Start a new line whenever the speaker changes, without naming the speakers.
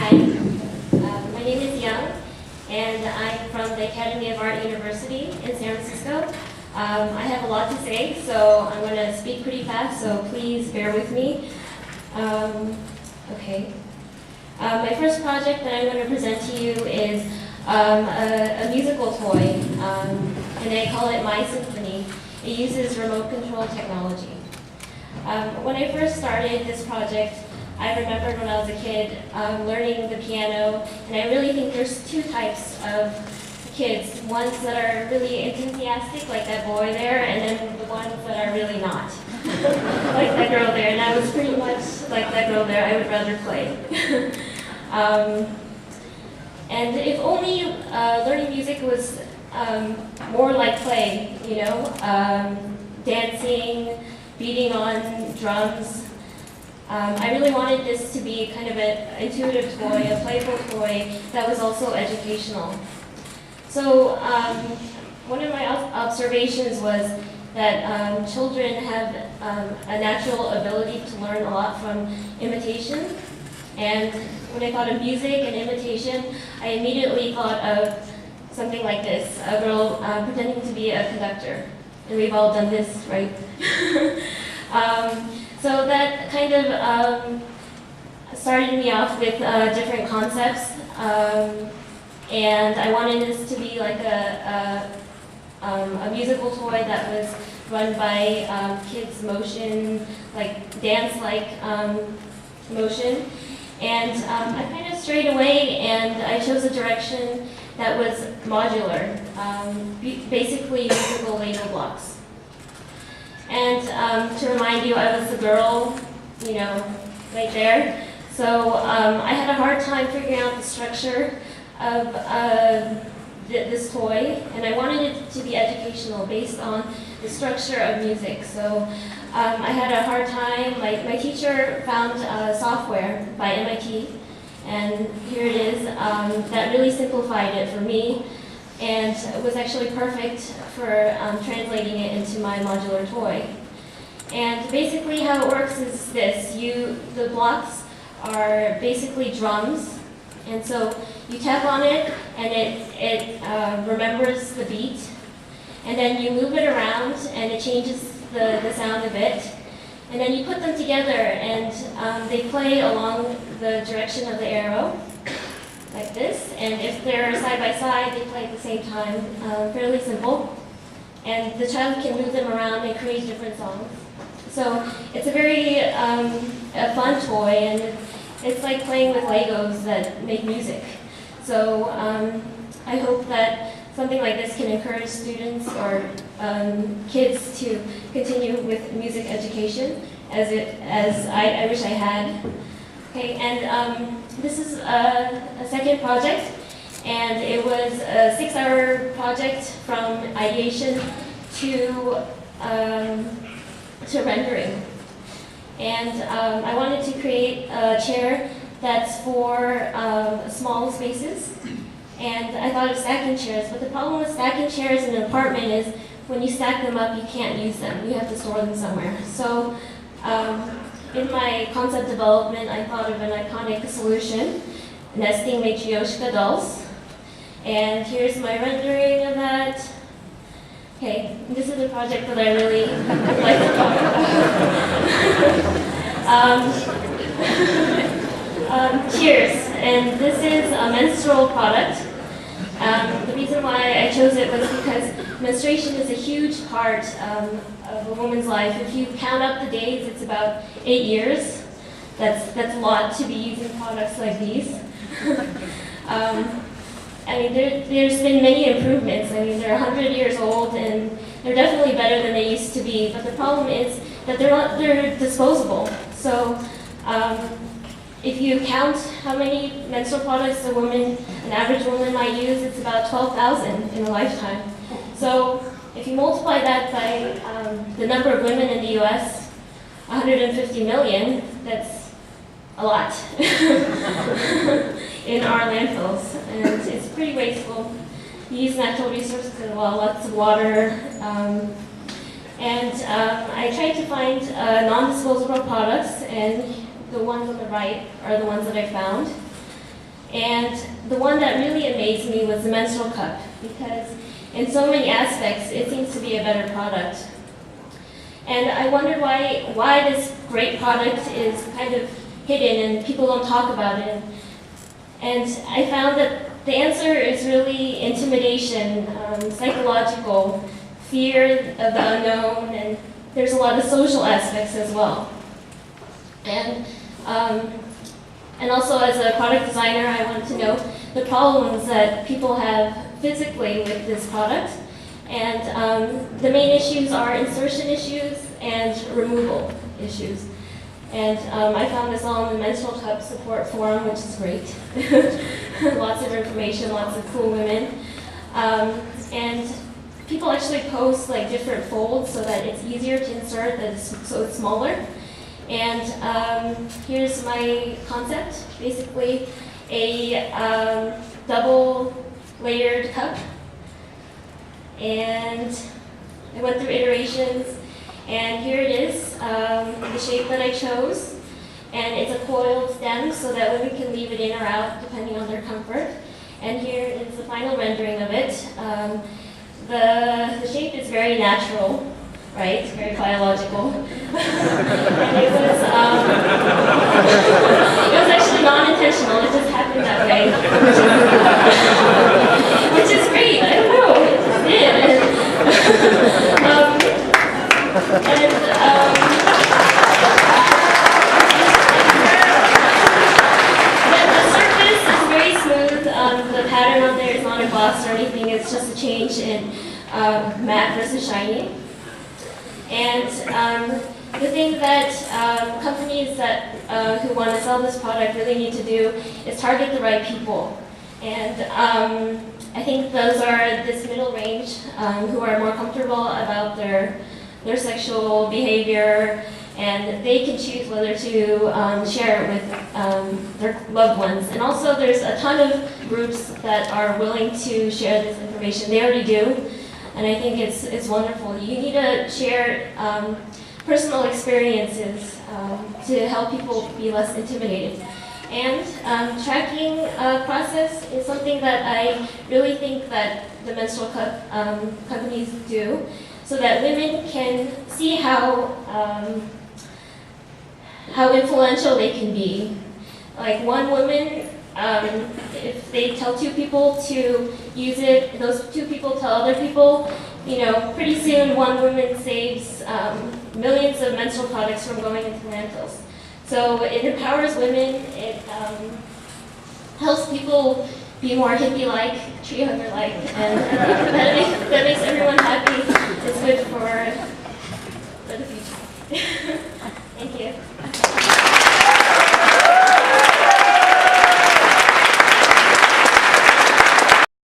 Hi, my name is Young, and I'm from the Academy of Art University in San Francisco. I have a lot to say, so I'm going to speak pretty fast, so please bear with me. Okay. My first project that I'm going to present to you is a musical toy, and I call it My Symphony. It uses remote control technology. When I first started this project, I remembered when I was a kid learning the piano, and I really think there's two types of kids. Ones that are really enthusiastic, like that boy there, and then the ones that are really not, like that girl there. And I was pretty much like that girl there. I would rather play. And if only learning music was more like play, you know, dancing, beating on drums. I really wanted this to be kind of an intuitive toy, a playful toy that was also educational. So one of my observations was that children have a natural ability to learn a lot from imitation. And when I thought of music and imitation, I immediately thought of something like this, a girl pretending to be a conductor. And we've all done this, right? So that kind of started me off with different concepts, and I wanted this to be like a musical toy that was run by kids' motion, like dance-like motion. And I kind of strayed away, and I chose a direction that was modular, basically musical Lego blocks. And to remind you, I was the girl, you know, right there. So I had a hard time figuring out the structure of this toy, and I wanted it to be educational based on the structure of music. So I had a hard time. My teacher found software by MIT, and here it is, that really simplified it for me. And it was actually perfect for translating it into my modular toy. And basically how it works is this. The blocks are basically drums, and so you tap on it, and it remembers the beat, and then you move it around, and it changes the sound a bit. And then you put them together, and they play along the direction of the arrow, like this, and if they're side by side, they play at the same time. Fairly simple. And the child can move them around and create different songs. So it's a very a fun toy, and it's like playing with Legos that make music. So I hope that something like this can encourage students or kids to continue with music education, as I wish I had. Okay, and this is a second project, and it was a 6-hour project from ideation to rendering. And I wanted to create a chair that's for small spaces, and I thought of stacking chairs, but the problem with stacking chairs in an apartment is when you stack them up, you can't use them. You have to store them somewhere. So in my concept development, I thought of an iconic solution, nesting Matryoshka dolls. And here's my rendering of that. Okay, this is a project that I really would like to talk about. Cheers, and this is a menstrual product. The reason why I chose it was because menstruation is a huge part of a woman's life. If you count up the days, it's about 8 years. That's a lot to be using products like these. I mean, there's been many improvements. I mean, they're 100 years old, and they're definitely better than they used to be. But the problem is that they're disposable. So if you count how many menstrual products an average woman might use, it's about 12,000 in a lifetime. So if you multiply that by the number of women in the U.S., 150 million, that's a lot in our landfills, and it's pretty wasteful. You use natural resources as well, lots of water, and I tried to find non-disposable products, and the ones on the right are the ones that I found. And the one that really amazed me was the menstrual cup, because in so many aspects, it seems to be a better product. And I wondered why this great product is kind of hidden and people don't talk about it. And I found that the answer is really intimidation, psychological, fear of the unknown, and there's a lot of social aspects as well. And also as a product designer, I wanted to know the problems that people have physically with this product. And the main issues are insertion issues and removal issues. And I found this all in the Menstrual Cup Support Forum, which is great. Lots of information, lots of cool women. And people actually post like different folds so that it's easier to insert, so it's smaller. And here's my concept, basically a double layered cup. And I went through iterations, and here it is, the shape that I chose. And it's a coiled stem so that women can leave it in or out depending on their comfort. And here is the final rendering of it. The shape is very natural, right? It's very biological. And it was actually non-intentional, it just happened that way. Which is great, I don't know, it just did. The surface is very smooth. The pattern on there is not embossed or anything, it's just a change in matte versus shiny. And the thing that companies that who want to sell this product really need to do is target the right people. And I think those are this middle range who are more comfortable about their sexual behavior, and they can choose whether to share it with their loved ones. And also there's a ton of groups that are willing to share this information. They already do. And I think it's wonderful. You need to share personal experiences to help people be less intimidated. And tracking process is something that I really think that the menstrual cup companies do, so that women can see how influential they can be. Like one woman, if they tell 2 people to use it, those 2 people tell other people, you know, pretty soon one woman saves millions of menstrual products from going into landfills. So it empowers women, it helps people be more hippie-like, tree hugger-like, and I think that makes everyone happy. It's good for